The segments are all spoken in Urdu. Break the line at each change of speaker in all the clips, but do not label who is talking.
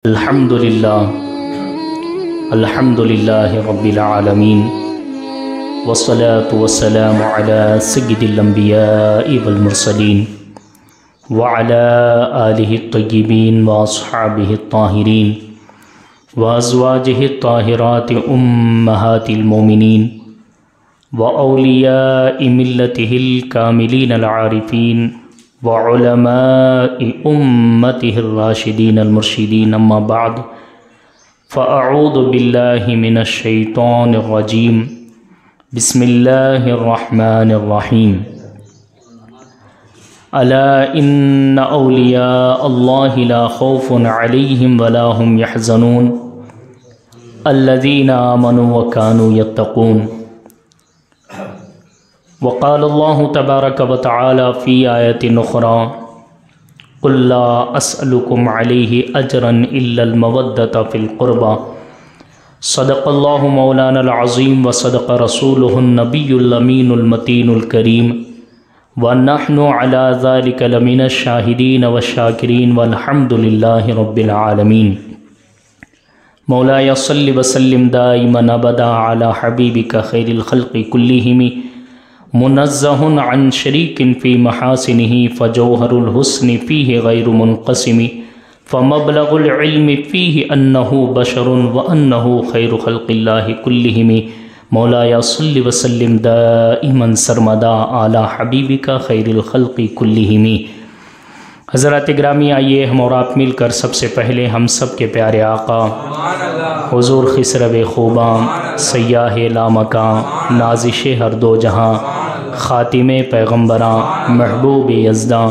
الحمدللہ رب العالمین والصلاة والسلام علی سید الانبیاء والمرسلین وعلی آلہ الطیبین واصحابہ الطاہرین وازواجہ الطاہرات امہات المومنین واولیاء ملتہ الکاملین العارفین وعلماء امته الراشدین المرشدین اما بعد فاعوذ باللہ من الشیطان الرجیم بسم اللہ الرحمن الرحیم الا ان اولیاء اللہ لا خوف علیہم ولا هم يحزنون الذین آمنوا وكانوا يتقون وقال اللہ تبارک و تعالی فی آیت اخرى قل لا اسألکم علیہ اجرا الا المودۃ فی القربى صدق اللہ مولانا العظیم وصدق رسولہ النبی الامین المتین الکریم ونحن علی ذلک لمن الشاہدین والشاکرین والحمد للہ رب العالمین مولایا صلی وسلم دائما ابدا علی حبیبک خیر الخلق کلہم منزہ عن شریک فی محاسنہ فجوہر الحسن فیہ غیر منقسم فمبلغ العلم فیہ انہ بشر وانہ خیر خلق اللہ کلہم مولایا صلی وسلم دائما سرمدا علی حبیبک خیر الخلق کلہم۔ حضرات گرامی، آئیے ہم اور آپ مل کر سب سے پہلے ہم سب کے پیارے آقا حضور خسرو خوباں سیاہ لامکاں نازش ہر دو جہاں خاتم پیغمبراں محبوب یزداں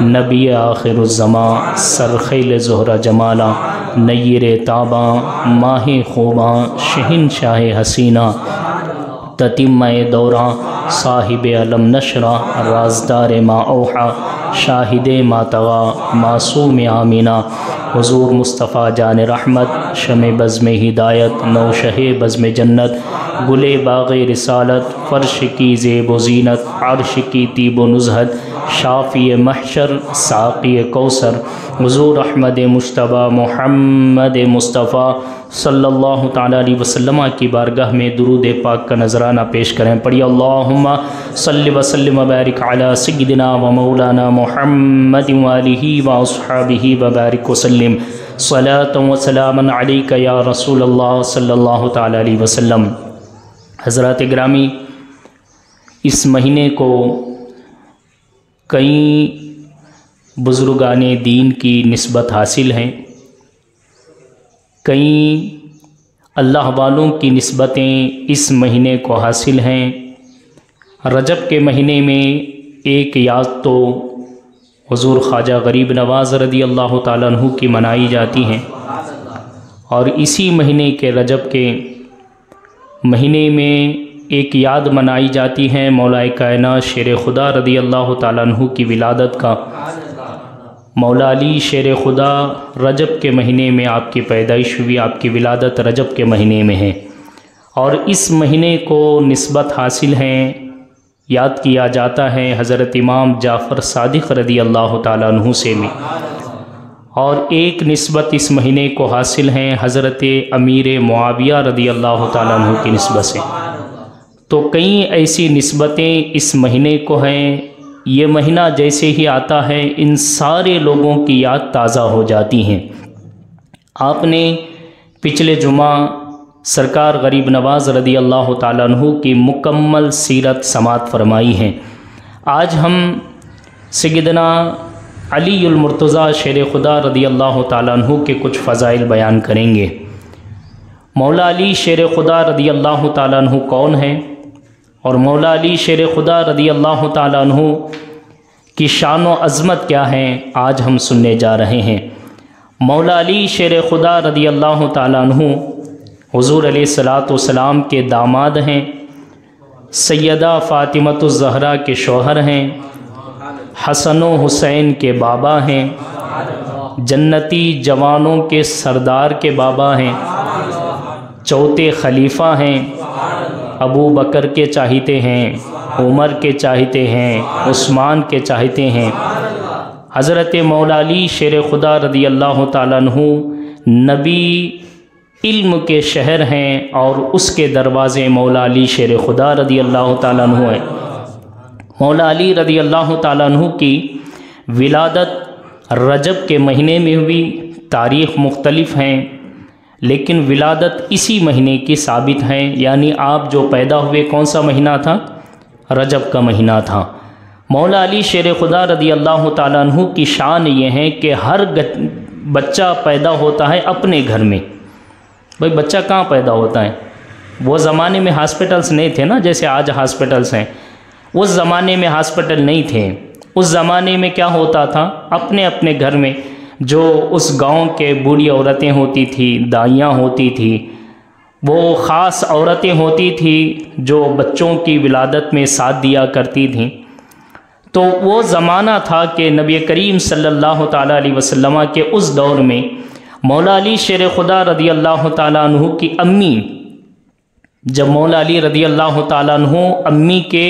نبی آخر الزماں سرخیل زہرہ جمالاں نیر تاباں ماہ خوباں شہنشاہ حسینہ تتمہ دوراں صاحب علم نشرہ رازدار ما اوحا شاہد ما طغا معصوم آمینہ حضور مصطفیٰ جان رحمت شمع بزم ہدایت نوشہ بزم جنت گلے باغ رسالت فرش کی زیب و زینت عرش کی طیب و نزہت شافی محشر ساقی کوثر حضور احمد مجتبیٰ محمد مصطفیٰ صلی اللہ تعالیٰ علیہ وسلم کی بارگاہ میں درود پاک کا نذرانہ پیش کریں۔ پڑھی اللہم صلی وسلم وبارک علی سیدنا و مولانا محمد وآلہ واصحابہ وبارک وسلم صلاۃ و سلاما علیک یا رسول اللہ صلی اللہ تعالیٰ علیہ وسلم۔ حضرات گرامی، اس مہینے کو کئی بزرگان دین کی نسبت حاصل ہیں، کئی اللہ والوں کی نسبتیں اس مہینے کو حاصل ہیں۔ رجب کے مہینے میں ایک یاد تو حضور خواجہ غریب نواز رضی اللہ تعالیٰ عنہ کی منائی جاتی ہیں، اور اسی مہینے کے رجب کے مہینے میں ایک یاد منائی جاتی ہے مولا کائنات شیر خدا رضی اللہ تعالیٰ عنہ کی ولادت کا۔ مولا علی شیر خدا رجب کے مہینے میں آپ کی پیدائش ہوئی، آپ کی ولادت رجب کے مہینے میں ہے، اور اس مہینے کو نسبت حاصل ہیں، یاد کیا جاتا ہے حضرت امام جعفر صادق رضی اللہ تعالیٰ عنہ سے بھی، اور ایک نسبت اس مہینے کو حاصل ہیں حضرت امیر معاویہ رضی اللہ تعالیٰ عنہ کی نسبت سے۔ تو کئی ایسی نسبتیں اس مہینے کو ہیں، یہ مہینہ جیسے ہی آتا ہے ان سارے لوگوں کی یاد تازہ ہو جاتی ہیں۔ آپ نے پچھلے جمعہ سرکار غریب نواز رضی اللہ تعالیٰ عنہ کی مکمل سیرت سماعت فرمائی ہے۔ آج ہم سیدنا علی المرتضیٰ شیر خدا رضی اللہ تعالیٰ عنہ کے کچھ فضائل بیان کریں گے۔ مولا علی شیر خدا رضی اللہ تعالیٰ عنہ کون ہیں، اور مولا علی شیر خدا رضی اللہ تعالیٰ عنہ کی شان و عظمت کیا ہیں، آج ہم سننے جا رہے ہیں۔ مولا علی شیر خدا رضی اللہ تعالیٰ عنہ حضور علیہ السلام کے داماد ہیں، سیدہ فاطمۃ الزہرا کے شوہر ہیں، حسن و حسین کے بابا ہیں، جنتی جوانوں کے سردار کے بابا ہیں، چوتھے خلیفہ ہیں، ابو بکر کے چاہتے ہیں، عمر کے چاہتے ہیں، عثمان کے چاہتے ہیں۔ حضرت مولا علی شیر خدا رضی اللہ تعالیٰ عنہ نبی علم کے شہر ہیں اور اس کے دروازے مولا علی شیر خدا رضی اللہ تعالیٰ عنہ ہیں۔ مولا علی رضی اللہ تعالیٰ عنہ کی ولادت رجب کے مہینے میں ہوئی، تاریخ مختلف ہیں لیکن ولادت اسی مہینے کی ثابت ہیں، یعنی آپ جو پیدا ہوئے کون سا مہینہ تھا؟ رجب کا مہینہ تھا۔ مولا علی شیر خدا رضی اللہ تعالیٰ عنہ کی شان یہ ہے کہ ہر بچہ پیدا ہوتا ہے اپنے گھر میں۔ بھائی بچہ کہاں پیدا ہوتا ہے؟ وہ زمانے میں ہاسپٹلس نہیں تھے نا، جیسے آج ہاسپٹلس ہیں، اس زمانے میں ہاسپٹل نہیں تھے۔ اس زمانے میں کیا ہوتا تھا؟ اپنے اپنے گھر میں جو اس گاؤں کے بوڑھی عورتیں ہوتی تھیں، دائیاں ہوتی تھیں، وہ خاص عورتیں ہوتی تھیں جو بچوں کی ولادت میں ساتھ دیا کرتی تھیں۔ تو وہ زمانہ تھا کہ نبی کریم صلی اللہ تعالیٰ علیہ وسلم کے اس دور میں مولا علی شیر خدا رضی اللہ تعالیٰ عنہ کی امی، جب مولا علی رضی اللہ تعالیٰ عنہ امی کے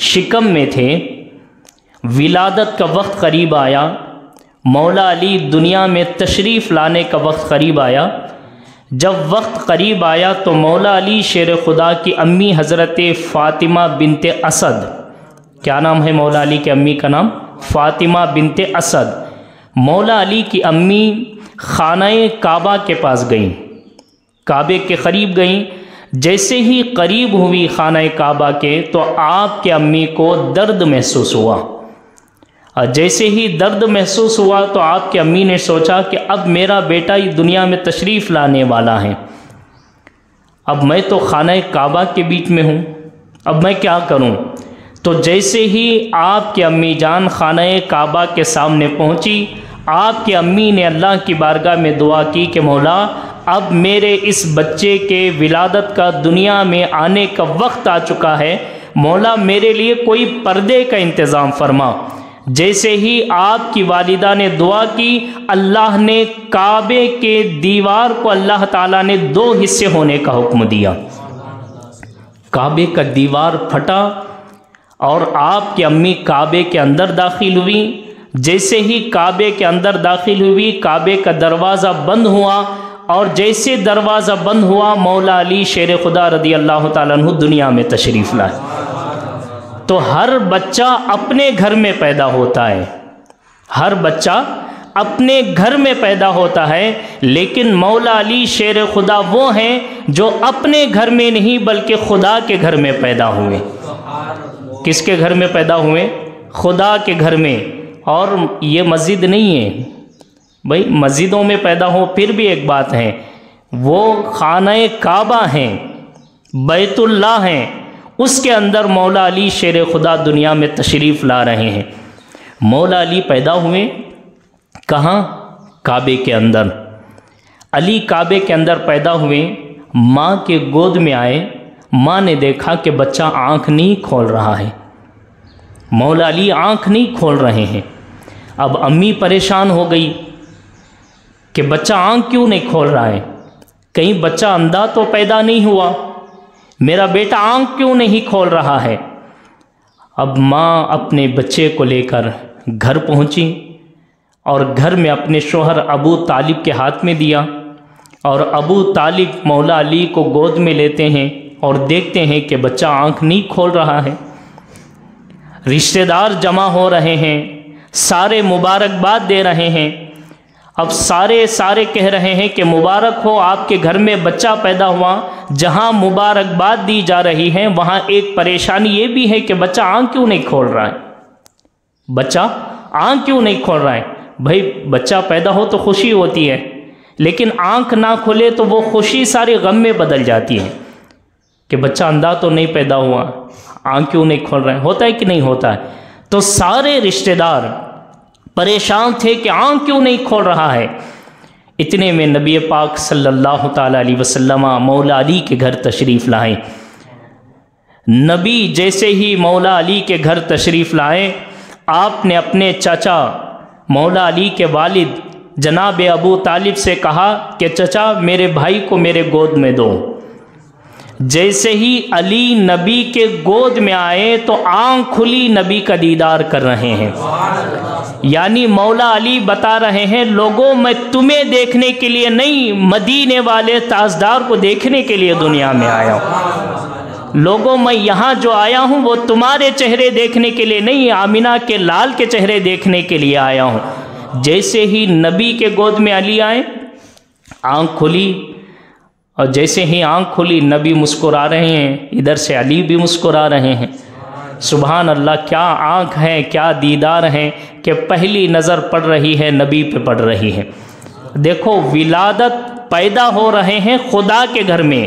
شکم میں تھے، ولادت کا وقت قریب آیا، مولا علی دنیا میں تشریف لانے کا وقت قریب آیا۔ جب وقت قریب آیا تو مولا علی شیر خدا کی امی حضرت فاطمہ بنت اسد، کیا نام ہے مولا علی کی امی کا نام؟ فاطمہ بنت اسد۔ مولا علی کی امی خانہ کعبہ کے پاس گئیں، کعبے کے قریب گئیں۔ جیسے ہی قریب ہوئی خانہ کعبہ کے تو آپ کے امی کو درد محسوس ہوا، اور جیسے ہی درد محسوس ہوا تو آپ کی امی نے سوچا کہ اب میرا بیٹا دنیا میں تشریف لانے والا ہے، اب میں تو خانہ کعبہ کے بیچ میں ہوں، اب میں کیا کروں؟ تو جیسے ہی آپ کی امی جان خانہ کعبہ کے سامنے پہنچی، آپ کی امی نے اللہ کی بارگاہ میں دعا کی کہ مولا اب میرے اس بچے کے ولادت کا دنیا میں آنے کا وقت آ چکا ہے، مولا میرے لیے کوئی پردے کا انتظام فرما۔ جیسے ہی آپ کی والدہ نے دعا کی، اللہ نے کعبے کے دیوار کو اللہ تعالیٰ نے 2 حصے ہونے کا حکم دیا۔ کعبے کا دیوار پھٹا اور آپ کی امی کعبے کے اندر داخل ہوئی۔ جیسے ہی کعبے کے اندر داخل ہوئی، کعبے کا دروازہ بند ہوا، اور جیسے دروازہ بند ہوا مولا علی شیر خدا رضی اللہ تعالیٰ عنہ دنیا میں تشریف لائے۔ تو ہر بچہ اپنے گھر میں پیدا ہوتا ہے، ہر بچہ اپنے گھر میں پیدا ہوتا ہے، لیکن مولا علی شیر خدا وہ ہیں جو اپنے گھر میں نہیں بلکہ خدا کے گھر میں پیدا ہوئے۔ کس کے گھر میں پیدا ہوئے؟ خدا کے گھر میں۔ اور یہ مسجد نہیں ہے بھائی، مسجدوں میں پیدا ہو پھر بھی ایک بات ہے، وہ خانہ کعبہ ہیں، بیت اللہ ہیں، اس کے اندر مولا علی شیر خدا دنیا میں تشریف لا رہے ہیں۔ مولا علی پیدا ہوئے کہاں؟ کعبے کے اندر۔ علی کعبے کے اندر پیدا ہوئے، ماں کے گود میں آئے، ماں نے دیکھا کہ بچہ آنکھ نہیں کھول رہا ہے، مولا علی آنکھ نہیں کھول رہے ہیں۔ اب امی پریشان ہو گئی کہ بچہ آنکھ کیوں نہیں کھول رہا ہے، کہیں بچہ اندھا تو پیدا نہیں ہوا، میرا بیٹا آنکھ کیوں نہیں کھول رہا ہے۔ اب ماں اپنے بچے کو لے کر گھر پہنچی اور گھر میں اپنے شوہر ابو طالب کے ہاتھ میں دیا، اور ابو طالب مولا علی کو گود میں لیتے ہیں اور دیکھتے ہیں کہ بچہ آنکھ نہیں کھول رہا ہے۔ رشتہ دار جمع ہو رہے ہیں، سارے مبارکباد دے رہے ہیں۔ اب سارے کہہ رہے ہیں کہ مبارک ہو، آپ کے گھر میں بچہ پیدا ہوا۔ جہاں مبارکباد دی جا رہی ہے وہاں ایک پریشانی یہ بھی ہے کہ بچہ آنکھ کیوں نہیں کھول رہا ہے، بچہ آنکھ کیوں نہیں کھول رہا ہے۔ بھائی بچہ پیدا ہو تو خوشی ہوتی ہے، لیکن آنکھ نہ کھولے تو وہ خوشی سارے غم میں بدل جاتی ہے کہ بچہ اندھا تو نہیں پیدا ہوا، آنکھ کیوں نہیں کھول رہا ہے، ہوتا ہے کہ نہیں ہوتا ہے۔ تو سارے رشتہ دار پریشان تھے کہ آنکھ کیوں نہیں کھول رہا ہے۔ اتنے میں نبی پاک صلی اللہ تعالیٰ علیہ وسلم مولا علی کے گھر تشریف لائے۔ نبی جیسے ہی مولا علی کے گھر تشریف لائے، آپ نے اپنے چچا مولا علی کے والد جناب ابو طالب سے کہا کہ چچا میرے بھائی کو میرے گود میں دو۔ جیسے ہی علی نبی کے گود میں آئے تو آنکھ کھلی نبی کا دیدار کر رہے ہیں۔ یعنی مولا علی بتا رہے ہیں لوگوں میں تمہیں دیکھنے کے لیے نہیں، مدینے والے تاجدار کو دیکھنے کے لیے دنیا میں آیا ہوں۔ لوگوں میں یہاں جو آیا ہوں وہ تمہارے چہرے دیکھنے کے لیے نہیں، آمینہ کے لال کے چہرے دیکھنے کے لیے آیا ہوں۔ جیسے ہی نبی کے گود میں علی آئے آنکھ کھلی، اور جیسے ہی آنکھ کھلی نبی مسکرا رہے ہیں، ادھر سے علی بھی مسکرا رہے ہیں۔ سبحان اللہ، کیا آنکھ ہے، کیا دیدار ہے کہ پہلی نظر پڑ رہی ہے نبی پہ پڑ رہی ہے۔ دیکھو ولادت، پیدا ہو رہے ہیں خدا کے گھر میں،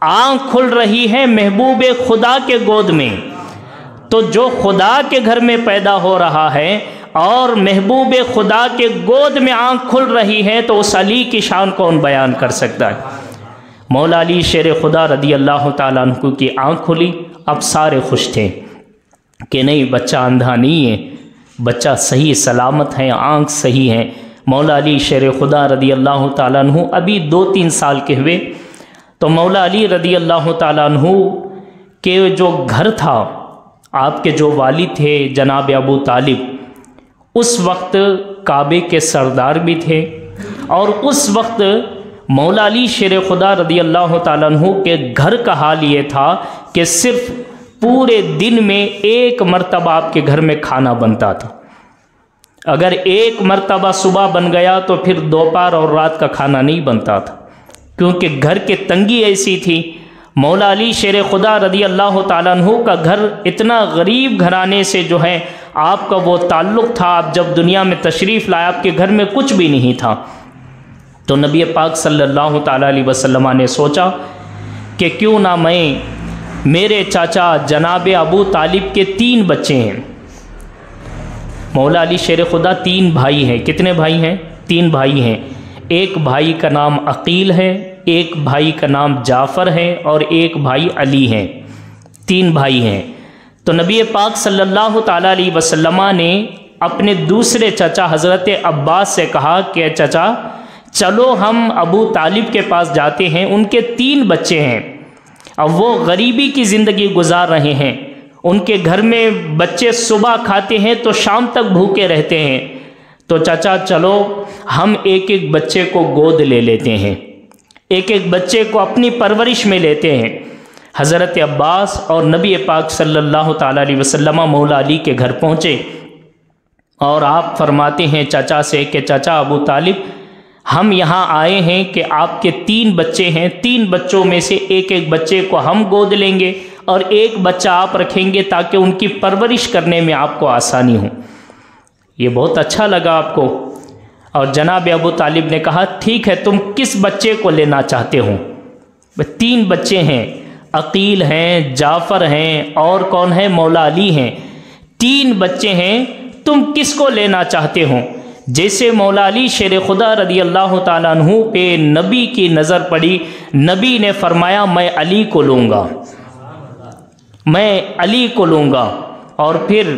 آنکھ کھل رہی ہے محبوب خدا کے گود میں۔ تو جو خدا کے گھر میں پیدا ہو رہا ہے اور محبوب خدا کے گود میں آنکھ کھل رہی ہے تو اس علی کی شان کون بیان کر سکتا ہے؟ مولا علی شیر خدا رضی اللہ تعالیٰ عنہ کی آنکھ کھلی، اب سارے خوش تھے کہ نہیں بچہ اندھا نہیں ہے، بچہ صحیح سلامت ہے، آنکھ صحیح ہے۔ مولا علی شیر خدا رضی اللہ تعالیٰ عنہ ابھی 2-3 سال کے ہوئے تو مولا علی رضی اللہ تعالیٰ عنہ کے جو گھر تھا، آپ کے جو والد تھے جناب ابو طالب، اس وقت کعبے کے سردار بھی تھے، اور اس وقت مولا علی شیر خدا رضی اللہ تعالیٰ عنہ کے گھر کا حال یہ تھا کہ صرف پورے دن میں ایک مرتبہ آپ کے گھر میں کھانا بنتا تھا۔ اگر ایک مرتبہ صبح بن گیا تو پھر دوپہر اور رات کا کھانا نہیں بنتا تھا، کیونکہ گھر کی تنگی ایسی تھی۔ مولا علی شیر خدا رضی اللہ تعالیٰ عنہ کا گھر اتنا غریب گھرانے سے جو ہے آپ کا وہ تعلق تھا، آپ جب دنیا میں تشریف لائے آپ کے گھر میں کچھ بھی نہیں تھا۔ تو نبی پاک صلی اللہ تعالیٰ علیہ وسلم نے سوچا کہ کیوں نہ میرے چاچا جناب ابو طالب کے 3 بچے ہیں۔ مولا علی شیر خدا 3 بھائی ہیں۔ کتنے بھائی ہیں؟ 3 بھائی ہیں۔ ایک بھائی کا نام عقیل ہے، ایک بھائی کا نام جعفر ہے، اور ایک بھائی علی ہے۔ 3 بھائی ہیں۔ تو نبی پاک صلی اللہ تعالیٰ علیہ وسلم نے اپنے دوسرے چچا حضرت عباس سے کہا کہ چچا چلو ہم ابو طالب کے پاس جاتے ہیں، ان کے 3 بچے ہیں، اب وہ غریبی کی زندگی گزار رہے ہیں، ان کے گھر میں بچے صبح کھاتے ہیں تو شام تک بھوکے رہتے ہیں، تو چچا چلو ہم ایک ایک بچے کو گود لے لیتے ہیں، ایک ایک بچے کو اپنی پرورش میں لیتے ہیں۔ حضرت عباس اور نبی پاک صلی اللہ تعالیٰ علیہ وسلم مولا علی کے گھر پہنچے، اور آپ فرماتے ہیں چچا سے کہ چچا ابو طالب ہم یہاں آئے ہیں کہ آپ کے 3 بچے ہیں، 3 بچوں میں سے ایک ایک بچے کو ہم گود لیں گے اور ایک بچہ آپ رکھیں گے تاکہ ان کی پرورش کرنے میں آپ کو آسانی ہو۔ یہ بہت اچھا لگا آپ کو، اور جناب ابو طالب نے کہا ٹھیک ہے تم کس بچے کو لینا چاہتے ہو؟ 3 بچے ہیں، عقیل ہیں، جعفر ہیں، اور کون ہے؟ مولا علی ہیں۔ 3 بچے ہیں، تم کس کو لینا چاہتے ہو؟ جیسے مولا علی شیر خدا رضی اللہ تعالیٰ عنہ پہ نبی کی نظر پڑی، نبی نے فرمایا میں علی کو لوں گا، میں علی کو لوں گا۔ اور پھر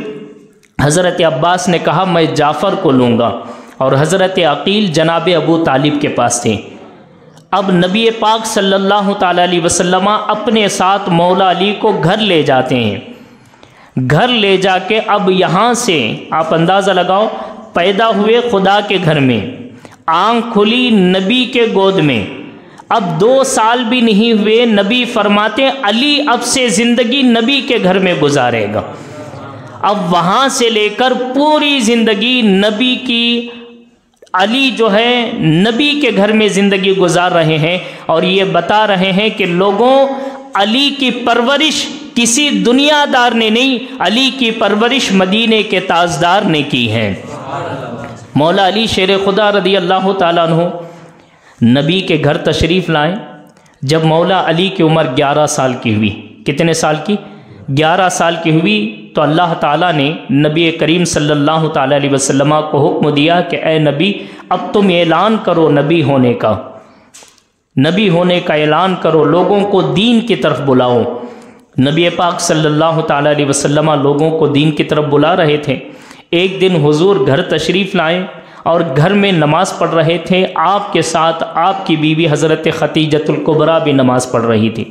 حضرت عباس نے کہا میں جعفر کو لوں گا، اور حضرت عقیل جناب ابو طالب کے پاس تھے۔ اب نبی پاک صلی اللہ تعالیٰ علیہ وسلم اپنے ساتھ مولا علی کو گھر لے جاتے ہیں۔ گھر لے جا کے اب یہاں سے آپ اندازہ لگاؤ، پیدا ہوئے خدا کے گھر میں، آنکھ کھلی نبی کے گود میں، اب 2 سال بھی نہیں ہوئے، نبی فرماتے علی اب سے زندگی نبی کے گھر میں گزارے گا۔ اب وہاں سے لے کر پوری زندگی نبی کی، علی جو ہے نبی کے گھر میں زندگی گزار رہے ہیں، اور یہ بتا رہے ہیں کہ لوگوں علی کی پرورش کسی دنیا دار نے نہیں، علی کی پرورش مدینے کے تاجدار نے کی ہے۔ مولا علی شیر خدا رضی اللہ تعالیٰ عنہ نبی کے گھر تشریف لائے جب مولا علی کی عمر 11 سال کی ہوئی۔ کتنے سال کی؟ 11 سال کی ہوئی تو اللہ تعالیٰ نے نبی کریم صلی اللہ تعالیٰ علیہ وسلم کو حکم دیا کہ اے نبی اب تم اعلان کرو نبی ہونے کا، نبی ہونے کا اعلان کرو، لوگوں کو دین کی طرف بلاؤ۔ نبی پاک صلی اللہ تعالیٰ علیہ وسلم لوگوں کو دین کی طرف بلا رہے تھے۔ ایک دن حضور گھر تشریف لائے اور گھر میں نماز پڑھ رہے تھے، آپ کے ساتھ آپ کی بیوی حضرت خدیجۃ الکبریٰ بھی نماز پڑھ رہی تھی۔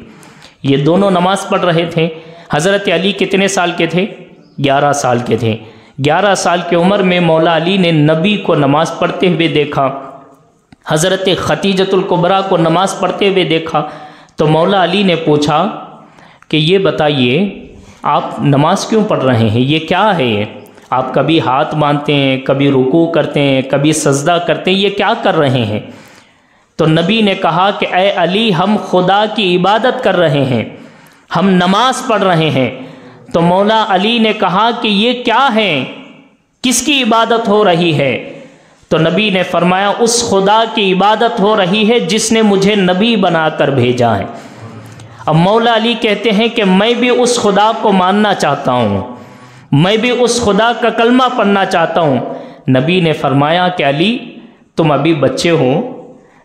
یہ دونوں نماز پڑھ رہے تھے۔ حضرت علی کتنے سال کے تھے؟ 11 سال کے تھے۔ 11 سال کی عمر میں مولا علی نے نبی کو نماز پڑھتے ہوئے دیکھا، حضرت ختیجۃ الکبریٰ کو نماز پڑھتے ہوئے دیکھا، تو مولا علی نے پوچھا کہ یہ بتائیے آپ نماز کیوں پڑھ رہے ہیں؟ یہ کیا ہے؟ یہ آپ کبھی ہاتھ باندھتے ہیں، کبھی رکوع کرتے ہیں، کبھی سجدہ کرتے ہیں، یہ کیا کر رہے ہیں؟ تو نبی نے کہا کہ اے علی، ہم خدا کی عبادت کر رہے ہیں، ہم نماز پڑھ رہے ہیں۔ تو مولا علی نے کہا کہ یہ کیا ہے، کس کی عبادت ہو رہی ہے؟ تو نبی نے فرمایا اس خدا کی عبادت ہو رہی ہے جس نے مجھے نبی بنا کر بھیجا ہے۔ اب مولا علی کہتے ہیں کہ میں بھی اس خدا کو ماننا چاہتا ہوں، میں بھی اس خدا کا کلمہ پڑھنا چاہتا ہوں۔ نبی نے فرمایا کہ علی، تم ابھی بچے ہو،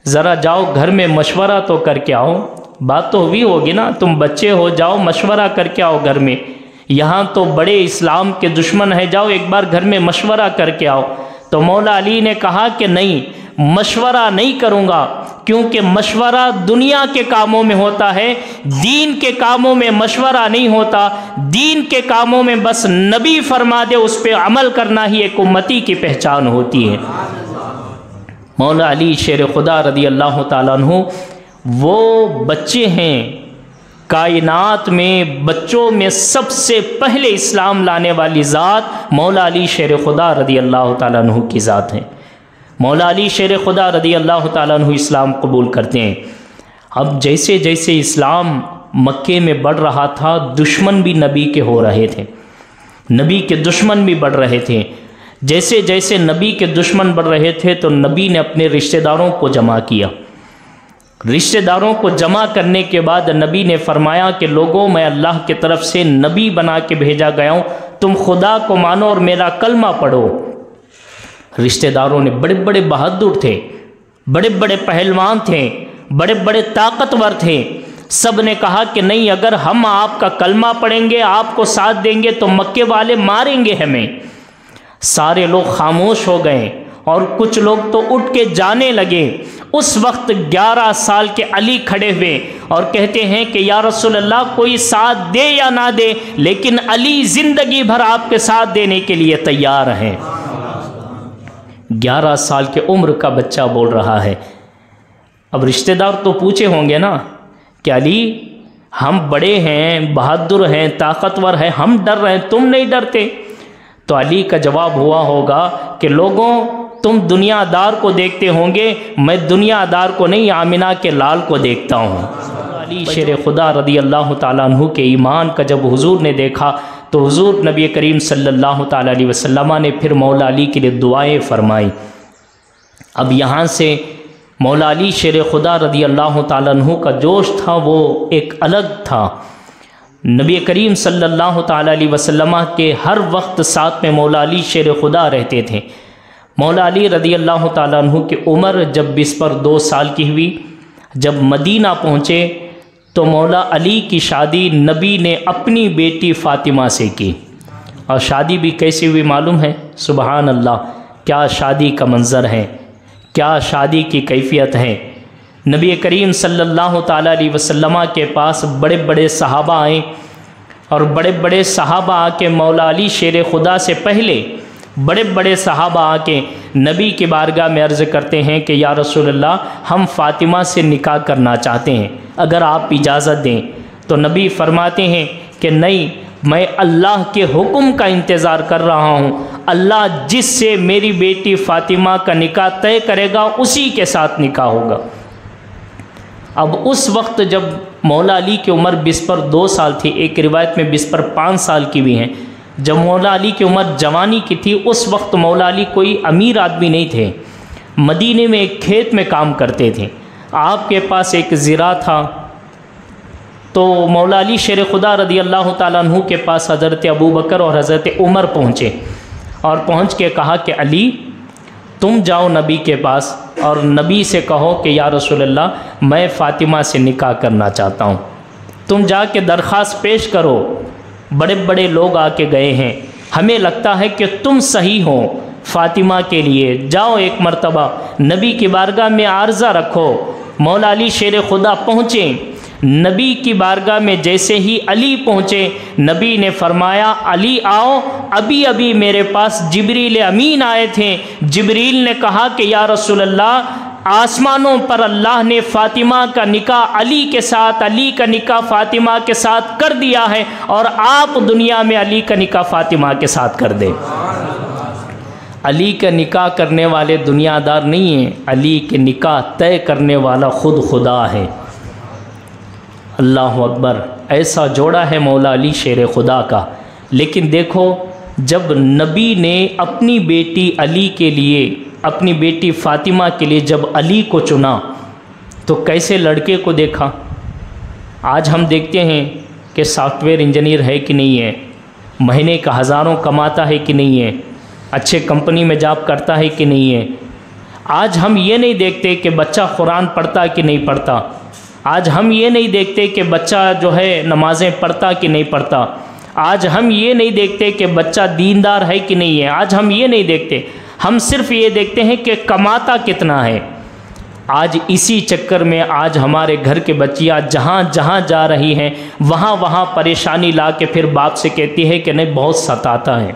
ذرا جاؤ گھر میں مشورہ تو کر کے آؤ۔ بات تو ہوئی ہوگی نا، تم بچے ہو، جاؤ مشورہ کر کے آؤ گھر میں، یہاں تو بڑے اسلام کے دشمن ہیں، جاؤ ایک بار گھر میں مشورہ کر کے آؤ۔ تو مولا علی نے کہا کہ نہیں، مشورہ نہیں کروں گا، کیونکہ مشورہ دنیا کے کاموں میں ہوتا ہے، دین کے کاموں میں مشورہ نہیں ہوتا۔ دین کے کاموں میں بس نبی فرما دے اس پہ عمل کرنا ہی ایک امتی کی پہچان ہوتی ہے۔ مولا علی شیر خدا رضی اللہ تعالیٰ عنہ وہ بچے ہیں، کائنات میں بچوں میں سب سے پہلے اسلام لانے والی ذات مولا علی شیر خدا رضی اللہ تعالیٰ عنہ کی ذات ہے۔ مولا علی شیر خدا رضی اللہ تعالیٰ عنہ اسلام قبول کرتے ہیں۔ اب جیسے جیسے اسلام مکے میں بڑھ رہا تھا، دشمن بھی نبی کے ہو رہے تھے، نبی کے دشمن بھی بڑھ رہے تھے۔ جیسے جیسے نبی کے دشمن بڑھ رہے تھے تو نبی نے اپنے رشتہ داروں کو جمع کیا۔ رشتہ داروں کو جمع کرنے کے بعد نبی نے فرمایا کہ لوگوں، میں اللہ کی طرف سے نبی بنا کے بھیجا گیا ہوں، تم خدا کو مانو اور میرا کلمہ پڑھو۔ رشتہ داروں نے، بڑے بڑے بہادر تھے، بڑے بڑے پہلوان تھے، بڑے بڑے طاقتور تھے، سب نے کہا کہ نہیں، اگر ہم آپ کا کلمہ پڑھیں گے، آپ کو ساتھ دیں گے تو مکے والے ماریں گے ہمیں۔ سارے لوگ خاموش ہو گئے اور کچھ لوگ تو اٹھ کے جانے لگے۔ اس وقت 11 سال کے علی کھڑے ہوئے اور کہتے ہیں کہ یا رسول اللہ، کوئی ساتھ دے یا نہ دے، لیکن علی زندگی بھر آپ کے ساتھ دینے کے لیے تیار ہیں۔ 11 سال کی عمر کا بچہ بول رہا ہے۔ اب رشتہ دار تو پوچھے ہوں گے نا کہ علی، ہم بڑے ہیں، بہادر ہیں، طاقتور ہیں، ہم ڈر رہے ہیں، تم نہیں ڈرتے؟ تو علی کا جواب ہوا ہوگا کہ لوگوں، تم دنیا دار کو دیکھتے ہوں گے، میں دنیا دار کو نہیں، آمنہ کے لال کو دیکھتا ہوں۔ علی شیر خدا رضی اللہ تعالیٰ عنہ کے ایمان کا جب حضور نے دیکھا تو حضور نبی کریم صلی اللہ تعالیٰ علیہ وسلم نے پھر مولا علی کے لیے دعائیں فرمائی۔ اب یہاں سے مولا علی شیر خدا رضی اللہ تعالیٰ عنہ کا جوش تھا وہ ایک الگ تھا۔ نبی کریم صلی اللہ تعالیٰ علیہ وسلم کے ہر وقت ساتھ میں مولا علی شیر خدا رہتے تھے۔ مولا علی رضی اللہ تعالیٰ عنہ کی عمر جب 20 پر 2 سال کی ہوئی، جب مدینہ پہنچے تو مولا علی کی شادی نبی نے اپنی بیٹی فاطمہ سے کی، اور شادی بھی کیسی ہوئی معلوم ہے؟ سبحان اللہ، کیا شادی کا منظر ہے، کیا شادی کی کیفیت ہے۔ نبی کریم صلی اللہ تعالیٰ علیہ وسلم کے پاس بڑے بڑے صحابہ آئے، اور بڑے بڑے صحابہ آ کے مولا علی شیر خدا سے پہلے بڑے بڑے صحابہ آ کے نبی کی بارگاہ میں عرض کرتے ہیں کہ یا رسول اللہ، ہم فاطمہ سے نکاح کرنا چاہتے ہیں، اگر آپ اجازت دیں۔ تو نبی فرماتے ہیں کہ نہیں، میں اللہ کے حکم کا انتظار کر رہا ہوں، اللہ جس سے میری بیٹی فاطمہ کا نکاح طے کرے گا اسی کے ساتھ نکاح ہوگا۔ اب اس وقت جب مولا علی کی عمر 20 پر 2 سال تھی، ایک روایت میں 20 پر 5 سال کی بھی ہیں، جب مولا علی کی عمر جوانی کی تھی، اس وقت مولا علی کوئی امیر آدمی نہیں تھے، مدینے میں ایک کھیت میں کام کرتے تھے، آپ کے پاس ایک زرع تھا۔ تو مولا علی شیر خدا رضی اللہ تعالیٰ عنہ کے پاس حضرت ابوبکر اور حضرت عمر پہنچے، اور پہنچ کے کہا کہ علی، تم جاؤ نبی کے پاس اور نبی سے کہو کہ یا رسول اللہ، میں فاطمہ سے نکاح کرنا چاہتا ہوں، تم جا کے درخواست پیش کرو، بڑے بڑے لوگ آ کے گئے ہیں، ہمیں لگتا ہے کہ تم صحیح ہو فاطمہ کے لیے، جاؤ ایک مرتبہ نبی کی بارگاہ میں عرضہ رکھو۔ مولا علی شیر خدا پہنچے، نبی کی بارگاہ میں جیسے ہی علی پہنچے، نبی نے فرمایا علی آؤ، ابھی ابھی میرے پاس جبریل امین آئے تھے۔ جبریل نے کہا کہ یا رسول اللہ، آسمانوں پر اللہ نے فاطمہ کا نکاح علی کے ساتھ، علی کا نکاح فاطمہ کے ساتھ کر دیا ہے، اور آپ دنیا میں علی کا نکاح فاطمہ کے ساتھ کر دیں۔ علی کا نکاح کرنے والے دنیا دار نہیں ہیں، علی کے نکاح طے کرنے والا خود خدا ہے۔ اللہ اکبر، ایسا جوڑا ہے مولا علی شیر خدا کا۔ لیکن دیکھو، جب نبی نے اپنی بیٹی علی کے لیے، اپنی بیٹی فاطمہ کے لیے جب علی کو چنا تو کیسے لڑکے کو دیکھا؟ آج ہم دیکھتے ہیں کہ سافٹ ویئر انجینئر ہے کہ نہیں ہے، مہینے کا ہزاروں کماتا ہے کہ نہیں ہے، اچھے کمپنی میں جاب کرتا ہے کہ نہیں ہے۔ آج ہم یہ نہیں دیکھتے کہ بچہ قرآن پڑھتا کہ نہیں پڑھتا، آج ہم یہ نہیں دیکھتے کہ بچہ جو ہے نمازیں پڑھتا کہ نہیں پڑھتا، آج ہم یہ نہیں دیکھتے کہ بچہ دیندار ہے کہ نہیں ہے، آج ہم یہ نہیں دیکھتے، ہم صرف یہ دیکھتے ہیں کہ کماتا کتنا ہے۔ آج اسی چکر میں آج ہمارے گھر کے بچیاں جہاں جہاں جا رہی ہیں وہاں وہاں پریشانی لا کے پھر باپ سے کہتی ہے کہ نہیں بہت ستاتا ہے،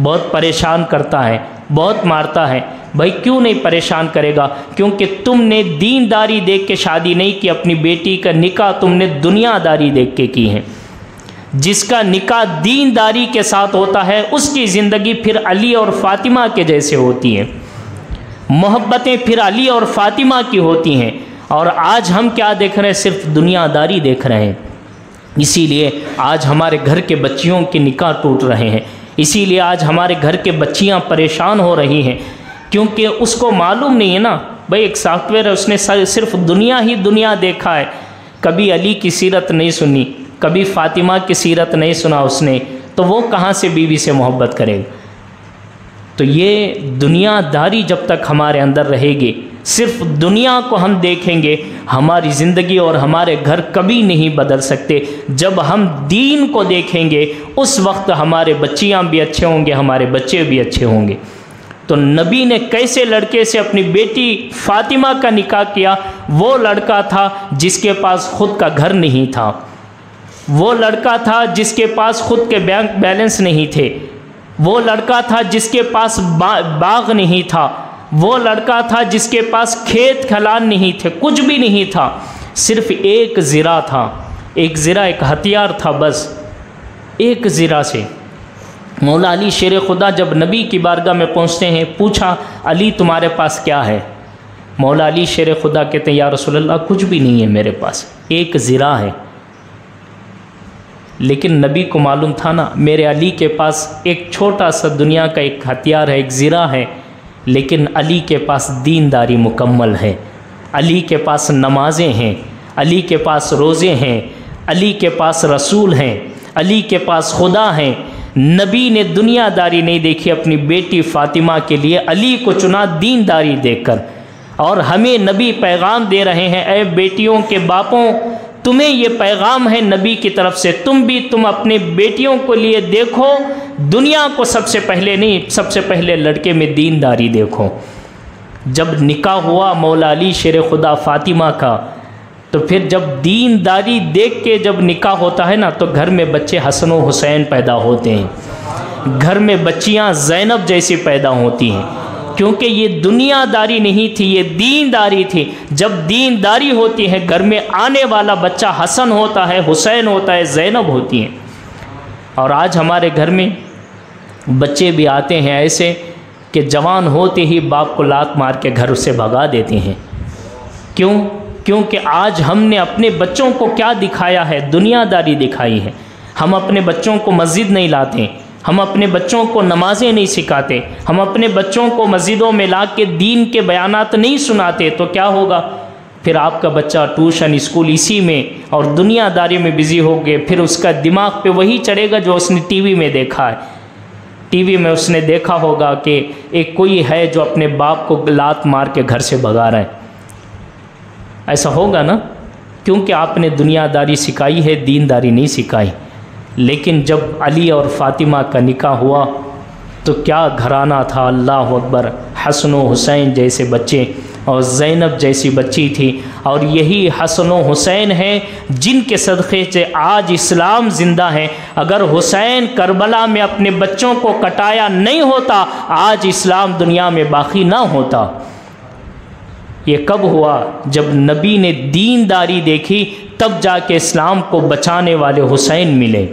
بہت پریشان کرتا ہے، بہت مارتا ہے۔ بھائی کیوں نہیں پریشان کرے گا؟ کیونکہ تم نے دینداری دیکھ کے شادی نہیں کی، اپنی بیٹی کا نکاح تم نے دنیا داری دیکھ کے کی ہے۔ جس کا نکاح دینداری کے ساتھ ہوتا ہے اس کی زندگی پھر علی اور فاطمہ کے جیسے ہوتی ہے، محبتیں پھر علی اور فاطمہ کی ہوتی ہیں۔ اور آج ہم کیا دیکھ رہے ہیں؟ صرف دنیا داری دیکھ رہے ہیں۔ اسی لیے آج ہمارے گھر کے بچیوں کے نکاح ٹوٹ رہے ہیں، اسی لیے آج ہمارے گھر کے بچیاں پریشان ہو رہی ہیں، کیونکہ اس کو معلوم نہیں ہے نا۔ بھائی ایک سافٹ ویئر ہے، اس نے صرف دنیا ہی دنیا دیکھا ہے، کبھی علی کی سیرت نہیں سنی، کبھی فاطمہ کی سیرت نہیں سنا اس نے، تو وہ کہاں سے بیوی سے محبت کرے گا؟ تو یہ دنیا داری جب تک ہمارے اندر رہے گی، صرف دنیا کو ہم دیکھیں گے، ہماری زندگی اور ہمارے گھر کبھی نہیں بدل سکتے۔ جب ہم دین کو دیکھیں گے اس وقت ہمارے بچیاں بھی اچھے ہوں گے، ہمارے بچے بھی اچھے ہوں گے۔ تو نبی نے کیسے لڑکے سے اپنی بیٹی فاطمہ کا نکاح کیا؟ وہ لڑکا تھا جس کے پاس خود کا گھر نہیں تھا، وہ لڑکا تھا جس کے پاس خود کے بینک بیلنس نہیں تھے، وہ لڑکا تھا جس کے پاس باغ نہیں تھا، وہ لڑکا تھا جس کے پاس کھیت کھلان نہیں تھے، کچھ بھی نہیں تھا، صرف ایک زرہ تھا، ایک زرہ ایک ہتھیار تھا، بس ایک زرہ سے۔ مولا علی شیر خدا جب نبی کی بارگاہ میں پہنچتے ہیں، پوچھا علی تمہارے پاس کیا ہے؟ مولا علی شیر خدا کہتے ہیں یا رسول اللہ کچھ بھی نہیں ہے میرے پاس، ایک زرہ ہے۔ لیکن نبی کو معلوم تھا نا، میرے علی کے پاس ایک چھوٹا سا دنیا کا ایک ہتھیار ہے، ایک زرہ ہے، لیکن علی کے پاس دینداری مکمل ہے، علی کے پاس نمازیں ہیں، علی کے پاس روزے ہیں، علی کے پاس رسول ہیں، علی کے پاس خدا ہیں۔ نبی نے دنیا داری نہیں دیکھی، اپنی بیٹی فاطمہ کے لیے علی کو چنا دینداری دیکھ کر۔ اور ہمیں نبی پیغام دے رہے ہیں، اے بیٹیوں کے باپوں، تمہیں یہ پیغام ہے نبی کی طرف سے، تم اپنے بیٹیوں کو لیے دیکھو، دنیا کو سب سے پہلے نہیں، سب سے پہلے لڑکے میں دینداری دیکھو۔ جب نکاح ہوا مولا علی شیر خدا فاطمہ کا، تو پھر جب دینداری دیکھ کے جب نکاح ہوتا ہے نا، تو گھر میں بچے حسن و حسین پیدا ہوتے ہیں، گھر میں بچیاں زینب جیسی پیدا ہوتی ہیں، کیونکہ یہ دنیا داری نہیں تھی، یہ دینداری تھی۔ جب دینداری ہوتی ہے گھر میں آنے والا بچہ حسن ہوتا ہے، حسین ہوتا ہے، زینب ہوتی ہیں۔ اور آج ہمارے گھر میں بچے بھی آتے ہیں ایسے کہ جوان ہوتے ہی باپ کو لات مار کے گھر سے بھگا دیتے ہیں۔ کیونکہ آج ہم نے اپنے بچوں کو کیا دکھایا ہے؟ دنیا داری دکھائی ہے۔ ہم اپنے بچوں کو مسجد نہیں لاتے، ہم اپنے بچوں کو نمازیں نہیں سکھاتے، ہم اپنے بچوں کو مسجدوں میں لا کے دین کے بیانات نہیں سناتے، تو کیا ہوگا؟ پھر آپ کا بچہ ٹیوشن اسکول اسی میں اور دنیا داری میں بزی ہو گئے، پھر اس کا دماغ پہ وہی چڑھے گا جو اس نے ٹی وی میں دیکھا ہے۔ ٹی وی میں اس نے دیکھا ہوگا کہ ایک کوئی ہے جو اپنے باپ کو لات مار کے گھر سے بھگا رہا ہے۔ ایسا ہوگا نا، کیونکہ آپ نے دنیا داری سکھائی ہے، دین داری نہیں سکھائی۔ لیکن جب علی اور فاطمہ کا نکاح ہوا تو کیا گھرانہ تھا، اللہ اکبر، حسن و حسین جیسے بچے، اور زینب جیسی بچی تھی، اور یہی حسن و حسین ہیں جن کے صدقے سے آج اسلام زندہ ہے۔ اگر حسین کربلا میں اپنے بچوں کو کٹایا نہیں ہوتا، آج اسلام دنیا میں باقی نہ ہوتا۔ یہ کب ہوا؟ جب نبی نے دینداری دیکھی، تب جا کے اسلام کو بچانے والے حسین ملے،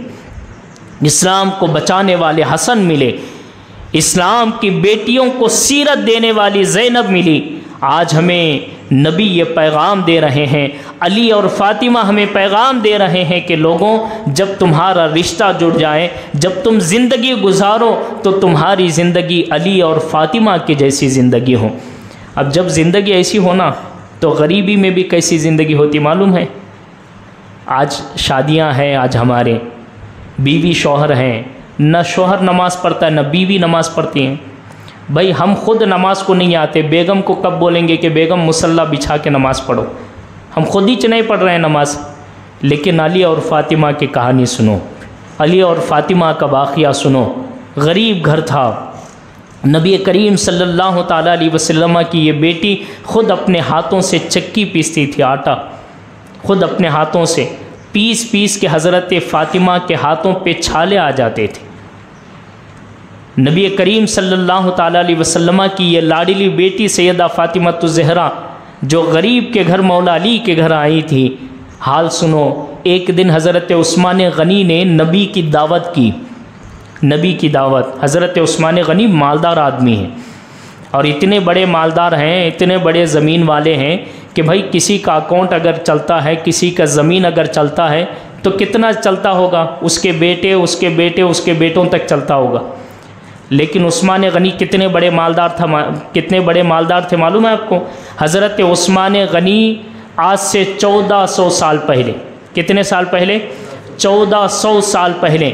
اسلام کو بچانے والے حسن ملے، اسلام کی بیٹیوں کو سیرت دینے والی زینب ملی۔ آج ہمیں نبی یہ پیغام دے رہے ہیں، علی اور فاطمہ ہمیں پیغام دے رہے ہیں کہ لوگوں، جب تمہارا رشتہ جڑ جائے، جب تم زندگی گزارو تو تمہاری زندگی علی اور فاطمہ کی جیسی زندگی ہو۔ اب جب زندگی ایسی ہونا تو غریبی میں بھی کیسی زندگی ہوتی معلوم ہے؟ آج شادیاں ہیں، آج ہمارے بیوی شوہر ہیں، نہ شوہر نماز پڑھتا ہے نہ بیوی نماز پڑھتی ہیں۔ بھائی ہم خود نماز کو نہیں آتے، بیگم کو کب بولیں گے کہ بیگم مصلی بچھا کے نماز پڑھو؟ ہم خود ہی نہیں پڑھ رہے ہیں نماز۔ لیکن علی اور فاطمہ کی کہانی سنو، علی اور فاطمہ کا واقعہ سنو۔ غریب گھر تھا، نبی کریم صلی اللہ تعالیٰ علیہ وسلم کی یہ بیٹی خود اپنے ہاتھوں سے چکی پیستی تھی، آٹا خود اپنے ہاتھوں سے پیس پیس کے حضرت فاطمہ کے ہاتھوں پہ چھالے آ جاتے تھے۔ نبی کریم صلی اللہ تعالیٰ علیہ وسلم کی یہ لاڈلی بیٹی سیدہ فاطمہ الزہرا جو غریب کے گھر مولا علی کے گھر آئی تھی، حال سنو۔ ایک دن حضرت عثمان غنی نے نبی کی دعوت کی، نبی کی دعوت۔ حضرت عثمان غنی مالدار آدمی ہیں، اور اتنے بڑے مالدار ہیں، اتنے بڑے زمین والے ہیں کہ بھائی کسی کا اکاؤنٹ اگر چلتا ہے، کسی کا زمین اگر چلتا ہے تو کتنا چلتا ہوگا؟ اس کے بیٹے، اس کے بیٹے، اس کے بیٹوں تک چلتا ہوگا۔ لیکن عثمان غنی کتنے بڑے مالدار تھے معلوم ہے آپ کو؟ حضرت عثمان غنی آج سے 1400 سال پہلے، کتنے سال پہلے؟ 1400 سال پہلے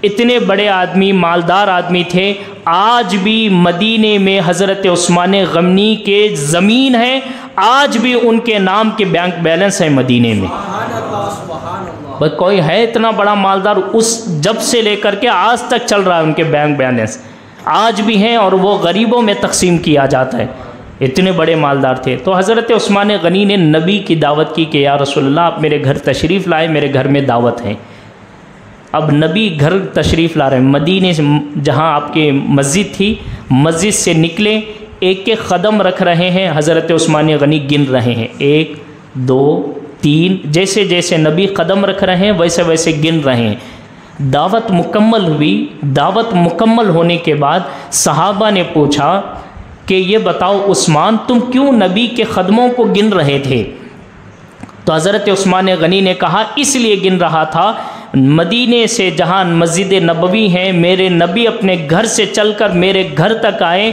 اتنے بڑے آدمی، مالدار آدمی تھے۔ آج بھی مدینے میں حضرت عثمان غنی کے زمین ہے، آج بھی ان کے نام کے بینک بیلنس ہے مدینے میں۔ بھئی کوئی ہے اتنا بڑا مالدار؟ اس جب سے لے کر کے آج تک چل رہا ہے ان کے بینک بیلنس، آج بھی ہیں، اور وہ غریبوں میں تقسیم کیا جاتا ہے۔ اتنے بڑے مالدار تھے۔ تو حضرت عثمان غنی نے نبی کی دعوت کی کہ یا رسول اللہ آپ میرے گھر تشریف لائے، میرے گھر میں دعوت ہے۔ اب نبی گھر تشریف لا رہے ہیں، مدینے سے جہاں آپ کی مسجد تھی، مسجد سے نکلے، ایک ایک قدم رکھ رہے ہیں، حضرت عثمان غنی گن رہے ہیں، 1 2 3، جیسے جیسے نبی قدم رکھ رہے ہیں ویسے ویسے گن رہے ہیں۔ دعوت مکمل ہوئی۔ دعوت مکمل ہونے کے بعد صحابہ نے پوچھا کہ یہ بتاؤ عثمان تم کیوں نبی کے قدموں کو گن رہے تھے؟ تو حضرت عثمان غنی نے کہا اس لیے گن رہا تھا، مدینے سے جہاں مسجد نبوی ہے، میرے نبی اپنے گھر سے چل کر میرے گھر تک آئے،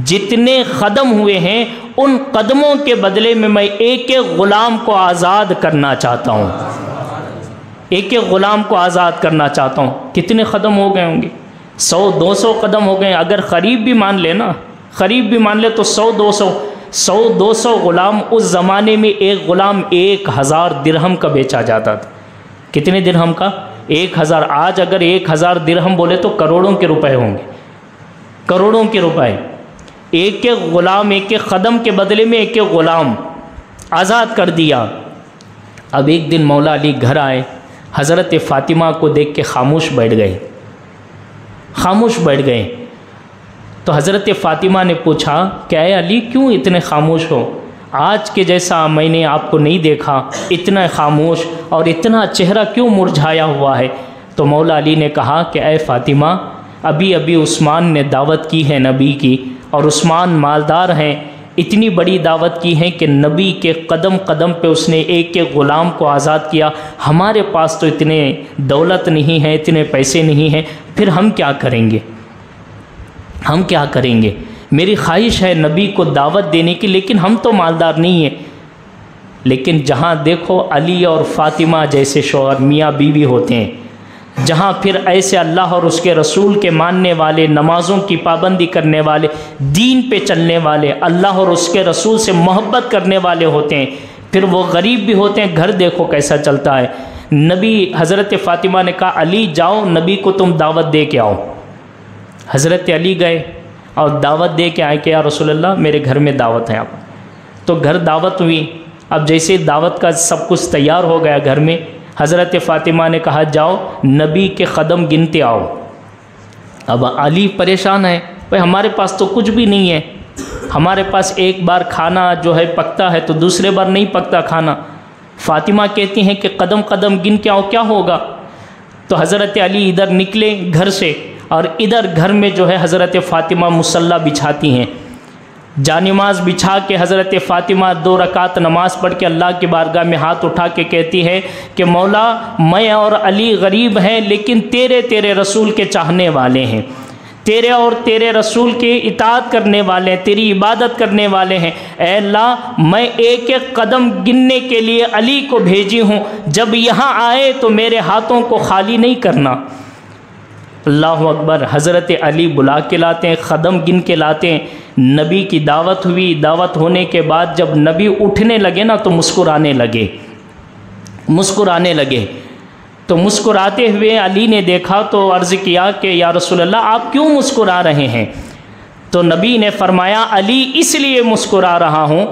جتنے قدم ہوئے ہیں ان قدموں کے بدلے میں ایک ایک غلام کو آزاد کرنا چاہتا ہوں، ایک ایک غلام کو آزاد کرنا چاہتا ہوں۔ کتنے قدم ہو گئے ہوں گے؟ 100 200 قدم ہو گئے۔ اگر قریب بھی مان لے نا، قریب بھی مان لے تو 100 200 غلام۔ اس زمانے میں ایک غلام 1000 درہم کا بیچا جاتا تھا۔ کتنے درہم کا؟ 1000۔ آج اگر 1000 درہم بولے تو کروڑوں کے روپے ہوں گے، کروڑوں کے روپے۔ ایک ایک غلام، ایک ایک قدم کے بدلے میں ایک ایک غلام آزاد کر دیا۔ اب ایک دن مولا علی گھر آئے، حضرت فاطمہ کو دیکھ کے خاموش بیٹھ گئے، خاموش بیٹھ گئے۔ تو حضرت فاطمہ نے پوچھا کہ اے علی کیوں اتنے خاموش ہو؟ آج کے جیسا میں نے آپ کو نہیں دیکھا، اتنا خاموش اور اتنا چہرہ کیوں مرجھایا ہوا ہے؟ تو مولا علی نے کہا کہ اے فاطمہ، ابھی عثمان نے دعوت کی ہے نبی کی، اور عثمان مالدار ہیں، اتنی بڑی دعوت کی ہے کہ نبی کے قدم قدم پہ اس نے ایک ایک غلام کو آزاد کیا۔ ہمارے پاس تو اتنے دولت نہیں ہے، اتنے پیسے نہیں ہیں، پھر ہم کیا کریں گے؟ ہم کیا کریں گے؟ میری خواہش ہے نبی کو دعوت دینے کی، لیکن ہم تو مالدار نہیں ہیں۔ لیکن جہاں دیکھو علی اور فاطمہ جیسے شوہر، میاں بیوی ہوتے ہیں، جہاں پھر ایسے اللہ اور اس کے رسول کے ماننے والے، نمازوں کی پابندی کرنے والے، دین پہ چلنے والے، اللہ اور اس کے رسول سے محبت کرنے والے ہوتے ہیں، پھر وہ غریب بھی ہوتے ہیں۔ گھر دیکھو کیسا چلتا ہے۔ نبی حضرت فاطمہ نے کہا علی جاؤ نبی کو تم دعوت دے کے آؤ۔ حضرت علی گئے اور دعوت دے کے آئے کہ یا رسول اللہ میرے گھر میں دعوت ہے آپ۔ تو گھر دعوت ہوئی. اب جیسے دعوت کا سب کچھ تیار ہو گیا گھر میں، حضرت فاطمہ نے کہا جاؤ نبی کے قدم گنتے آؤ. اب علی پریشان ہے، بھائی ہمارے پاس تو کچھ بھی نہیں ہے، ہمارے پاس ایک بار کھانا جو ہے پکتا ہے تو دوسرے بار نہیں پکتا کھانا. فاطمہ کہتی ہیں کہ قدم قدم گن کے آؤ، کیا ہوگا؟ تو حضرت علی ادھر نکلے گھر سے، اور ادھر گھر میں جو ہے حضرت فاطمہ مصلی بچھاتی ہیں. جانماز بچھا کے حضرت فاطمہ 2 رکعت نماز پڑھ کے اللہ کی بارگاہ میں ہاتھ اٹھا کے کہتی ہے کہ مولا میں اور علی غریب ہیں لیکن تیرے رسول کے چاہنے والے ہیں، تیرے اور تیرے رسول کے اطاعت کرنے والے ہیں، تیری عبادت کرنے والے ہیں. اے اللہ میں ایک ایک قدم گننے کے لیے علی کو بھیجی ہوں، جب یہاں آئے تو میرے ہاتھوں کو خالی نہیں کرنا. اللہ اکبر. حضرت علی بلا کے لاتے ہیں، قدم گن کے لاتے ہیں. نبی کی دعوت ہوئی. دعوت ہونے کے بعد جب نبی اٹھنے لگے نا تو مسکرانے لگے. تو مسکراتے ہوئے علی نے دیکھا تو عرض کیا کہ یا رسول اللہ آپ کیوں مسکرا رہے ہیں؟ تو نبی نے فرمایا علی اس لیے مسکرا رہا ہوں،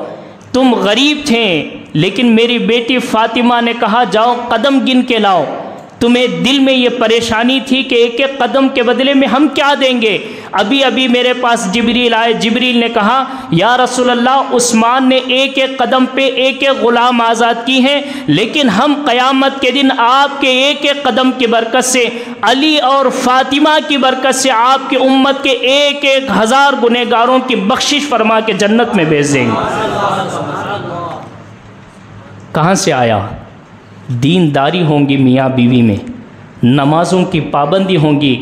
تم غریب تھے لیکن میری بیٹی فاطمہ نے کہا جاؤ قدم گن کے لاؤ. تمہیں دل میں یہ پریشانی تھی کہ ایک ایک قدم کے بدلے میں ہم کیا دیں گے. ابھی میرے پاس جبریل آئے، جبریل نے کہا یا رسول اللہ عثمان نے ایک ایک قدم پہ ایک ایک غلام آزاد کی ہیں، لیکن ہم قیامت کے دن آپ کے ایک ایک قدم کی برکت سے، علی اور فاطمہ کی برکت سے آپ کی امت کے 1,000 گنہگاروں کی بخشش فرما کے جنت میں بھیج دیں گے. کہاں سے آیا؟ دینداری ہوں گی میاں بیوی میں، نمازوں کی پابندی ہوں گی.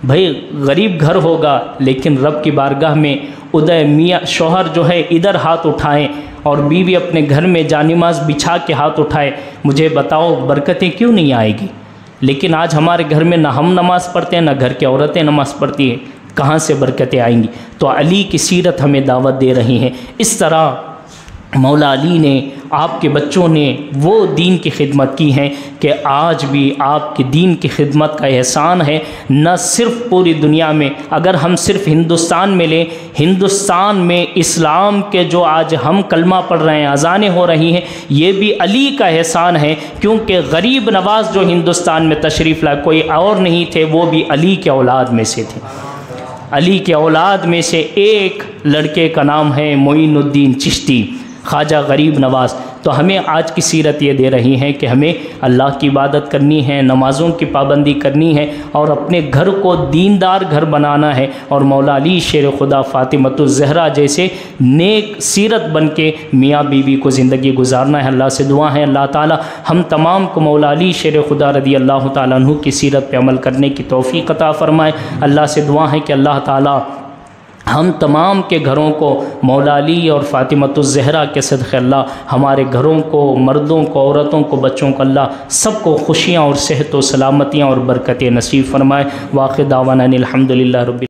بھائی غریب گھر ہوگا لیکن رب کی بارگاہ میں ادھر میاں شوہر جو ہے ادھر ہاتھ اٹھائیں اور بیوی اپنے گھر میں جانماز بچھا کے ہاتھ اٹھائے. مجھے بتاؤ برکتیں کیوں نہیں آئے گی؟ لیکن آج ہمارے گھر میں نہ ہم نماز پڑھتے ہیں نہ گھر کی عورتیں نماز پڑھتی ہیں، کہاں سے برکتیں آئیں گی؟ تو علی کی سیرت ہمیں دعوت دے رہی ہیں. اس طرح مولا علی نے، آپ کے بچوں نے وہ دین کی خدمت کی ہے کہ آج بھی آپ کے دین کی خدمت کا احسان ہے. نہ صرف پوری دنیا میں، اگر ہم صرف ہندوستان میں لیں، ہندوستان میں اسلام کے جو آج ہم کلمہ پڑھ رہے ہیں، اذانیں ہو رہی ہیں، یہ بھی علی کا احسان ہے. کیونکہ غریب نواز جو ہندوستان میں تشریف لائے کوئی اور نہیں تھے، وہ بھی علی کے اولاد میں سے تھے. علی کے اولاد میں سے ایک لڑکے کا نام ہے معین الدین چشتی، خواجہ غریب نواز. تو ہمیں آج کی سیرت یہ دے رہی ہے کہ ہمیں اللہ کی عبادت کرنی ہے، نمازوں کی پابندی کرنی ہے اور اپنے گھر کو دیندار گھر بنانا ہے، اور مولا علی شیر خدا فاطمۃ الزہرا جیسے نیک سیرت بن کے میاں بیوی کو زندگی گزارنا ہے. اللہ سے دعا ہے اللہ تعالی ہم تمام کو مولا علی شیر خدا رضی اللہ تعالیٰ عنہ کی سیرت پہ عمل کرنے کی توفیق عطا فرمائے. اللہ سے دعا ہے کہ اللہ تعالی ہم تمام کے گھروں کو مولا علی اور فاطمۃ الزہرا کے صدقے اللہ ہمارے گھروں کو، مردوں کو، عورتوں کو، بچوں کو اللہ سب کو خوشیاں اور صحت و سلامتیاں اور برکتیں نصیب فرمائے. واخر دعوانا الحمدللہ رب